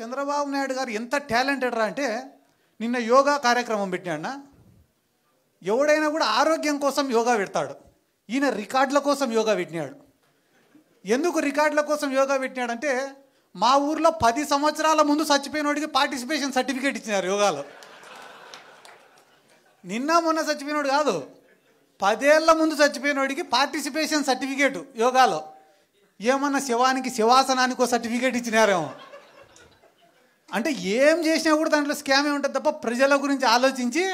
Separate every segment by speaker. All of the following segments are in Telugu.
Speaker 1: చంద్రబాబు నాయుడు గారు ఎంత టాలెంటెడ్ రా అంటే నిన్న యోగా కార్యక్రమం పెట్టినాడు. ఎవడైనా కూడా ఆరోగ్యం కోసం యోగా పెడతాడు, ఈయన రికార్డుల కోసం యోగా పెట్టినాడు. ఎందుకు రికార్డుల కోసం యోగా పెట్టినాడంటే మా ఊర్లో 10 సంవత్సరాల ముందు చచ్చిపోయినోడికి పార్టిసిపేషన్ సర్టిఫికేట్ ఇచ్చినారు యోగాలో. నిన్న మొన్న చచ్చిపోయినోడు కాదు, 10 ఏళ్ల ముందు చచ్చిపోయినోడికి పార్టిసిపేషన్ సర్టిఫికేట్ యోగాలో. ఏమన్నా శివానికి శివాసనానికి ఒక సర్టిఫికేట్ ఇచ్చినారేమో. అంటే ఏం చేసినా కూడా దాంట్లో స్కామే ఉంటుంది తప్ప ప్రజల గురించి ఆలోచించి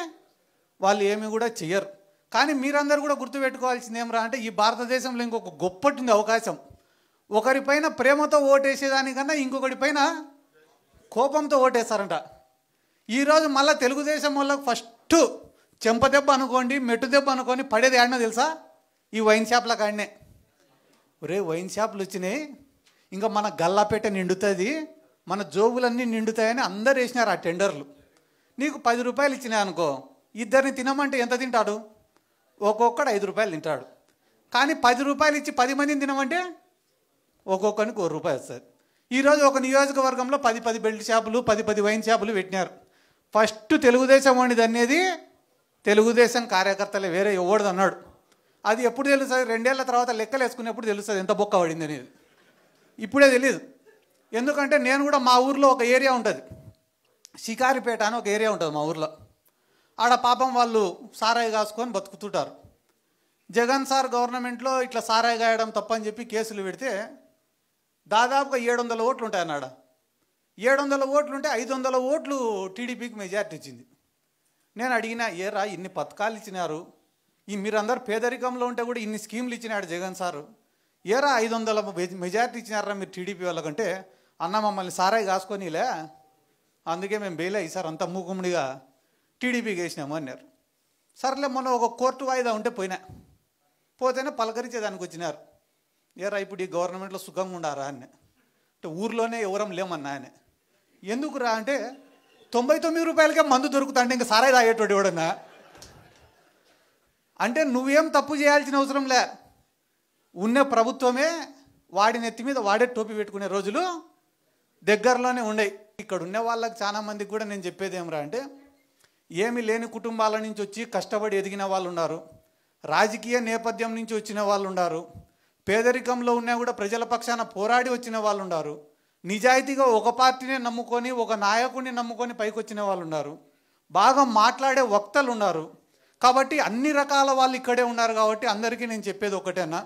Speaker 1: వాళ్ళు ఏమి కూడా చెయ్యరు. కానీ మీరందరూ కూడా గుర్తుపెట్టుకోవాల్సింది ఏమరా అంటే ఈ భారతదేశంలో ఇంకొక గొప్పటి అవకాశం. ఒకరిపైన ప్రేమతో ఓటేసేదానికన్నా ఇంకొకటి పైన కోపంతో ఓటేస్తారంట. ఈరోజు మళ్ళీ తెలుగుదేశం వాళ్ళకు ఫస్ట్ చెంపదెబ్బ అనుకోండి, మెట్టు దెబ్బ అనుకోండి పడేది ఏడనో తెలుసా? ఈ వైన్ షాప్ల కాడనే. ఒరే వైన్ షాపులు వచ్చినాయి, ఇంకా మన గల్లాపేట నిండుతుంది, మన జోబులన్నీ నిండుతాయని అందరు వేసినారు ఆ టెండర్లు. నీకు 10 రూపాయలు ఇచ్చినాయి అనుకో, ఇద్దరిని తినమంటే ఎంత తింటాడు? ఒక్కొక్కడు 5 రూపాయలు తింటాడు. కానీ 10 రూపాయలు ఇచ్చి 10 మందిని తినమంటే ఒక్కొక్కరికి 1 రూపాయి వస్తుంది. ఈరోజు ఒక నియోజకవర్గంలో 10 బెల్ట్ షాపులు 10 వైన్ షాపులు పెట్టినారు. ఫస్ట్ తెలుగుదేశం వాడిది అనేది తెలుగుదేశం కార్యకర్తలే, వేరే ఎవడిది అన్నాడు. అది ఎప్పుడు తెలుస్తుంది? 2 ఏళ్ల తర్వాత లెక్కలు వేసుకునేప్పుడు తెలుస్తుంది ఎంత బొక్క పడింది అనేది. ఇప్పుడే తెలియదు. ఎందుకంటే నేను కూడా మా ఊర్లో ఒక ఏరియా ఉంటుంది, షికారిపేట అని ఒక ఏరియా ఉంటుంది మా ఊర్లో. ఆడ పాపం వాళ్ళు సారాయి కాసుకొని బతుకుతుంటారు. జగన్ సార్ గవర్నమెంట్లో ఇట్లా సారాయి గాయడం తప్పని చెప్పి కేసులు పెడితే దాదాపుగా 700 ఓట్లు ఉంటాయి అన్నాడు. 700 ఓట్లు ఉంటే 500 ఓట్లు టీడీపీకి మెజార్టీ ఇచ్చింది. నేను అడిగినా, ఏరా ఇన్ని పథకాలు ఇచ్చినారు, ఈ మీరందరూ పేదరికంలో ఉంటే కూడా ఇన్ని స్కీమ్లు ఇచ్చినాడు జగన్ సారు, ఏరా 500 మెజార్టీ ఇచ్చినారా మీరు టీడీపీ వాళ్ళకంటే, అన్న మమ్మల్ని సారాయి కాసుకొనిలే అందుకే మేము బెయిల్ ఈసారి అంతా మూకుముడిగా టీడీపీకి వేసినాము అన్నారు. సర్లే మొన్న ఒక కోర్టు వాయిదా ఉంటే పోతేనే పలకరించేదానికి వచ్చినారు. ఏరా ఇప్పుడు ఈ గవర్నమెంట్లో సుఖంగా ఉండారా అని. అంటే ఊర్లోనే ఎవరం లేమన్నా ఆయన. ఎందుకురా అంటే 99 రూపాయలకే మందు దొరుకుతా అంటే ఇంకా సారాయి తాగేటోడు ఎవడన్నా. అంటే నువ్వేం తప్పు చేయాల్సిన అవసరం లే, ఉన్న ప్రభుత్వమే వాడి నెత్తి మీద వాడే టోపీ పెట్టుకునే రోజులు దగ్గరలోనే ఉండేవి. ఇక్కడ ఉన్న వాళ్ళకి చాలా మందికి కూడా నేను చెప్పేది ఏమరా అంటే, ఏమి లేని కుటుంబాల నుంచి వచ్చి కష్టపడి ఎదిగిన వాళ్ళు ఉన్నారు, రాజకీయ నేపథ్యం నుంచి వచ్చిన వాళ్ళు ఉన్నారు, పేదరికంలో ఉన్నా కూడా ప్రజల పక్షాన పోరాడి వచ్చిన వాళ్ళు ఉన్నారు, నిజాయితీగా ఒక పార్టీనే నమ్ముకొని ఒక నాయకుడిని నమ్ముకొని పైకి వచ్చిన వాళ్ళు ఉన్నారు, బాగా మాట్లాడే వక్తలు ఉన్నారు. కాబట్టి అన్ని రకాల వాళ్ళు ఇక్కడే ఉన్నారు. కాబట్టి అందరికీ నేను చెప్పేది ఒకటేనా,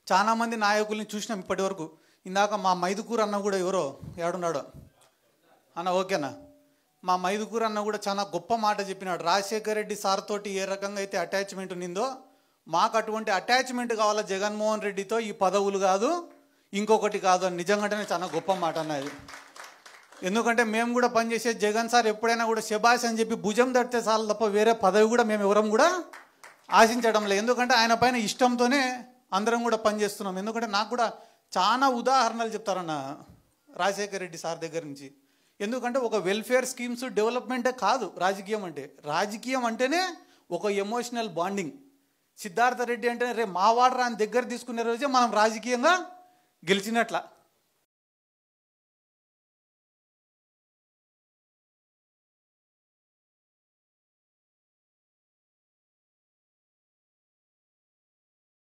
Speaker 1: చాలామంది నాయకుల్ని చూసినాం ఇప్పటి వరకు. ఇందాక మా మైదుకూరు అన్న కూడా ఎవరో ఏడున్నాడో అన్న, ఓకేనా, మా మైదుకూరు అన్న కూడా చాలా గొప్ప మాట చెప్పినాడు. రాజశేఖర రెడ్డి సార్ తోటి ఏ రకంగా అయితే అటాచ్మెంట్ ఉన్నిందో మాకు అటువంటి అటాచ్మెంట్ కావాలా జగన్మోహన్ రెడ్డితో, ఈ పదవులు కాదు ఇంకొకటి కాదు అని. నిజంగానే చాలా గొప్ప మాట అన్నది. ఎందుకంటే మేము కూడా పనిచేసే జగన్ సార్ ఎప్పుడైనా కూడా శబాష్ అని చెప్పి భుజం తడితే చాలు తప్ప వేరే పదవి కూడా మేము ఎవరం కూడా ఆశించడం లేదు. ఎందుకంటే ఆయన పైన ఇష్టంతోనే అందరం కూడా పనిచేస్తున్నాం. ఎందుకంటే నాకు కూడా చాలా ఉదాహరణలు చెప్తారన్న రాజశేఖర రెడ్డి సార్ దగ్గర నుంచి. ఎందుకంటే ఒక వెల్ఫేర్ స్కీమ్స్ డెవలప్మెంటే కాదు రాజకీయం అంటే. రాజకీయం అంటేనే ఒక ఎమోషనల్ బాండింగ్. సిద్ధార్థ రెడ్డి అంటే రే మావాడరా అని దగ్గర తీసుకునే రోజే మనం రాజకీయంగా గెలిచినట్ల.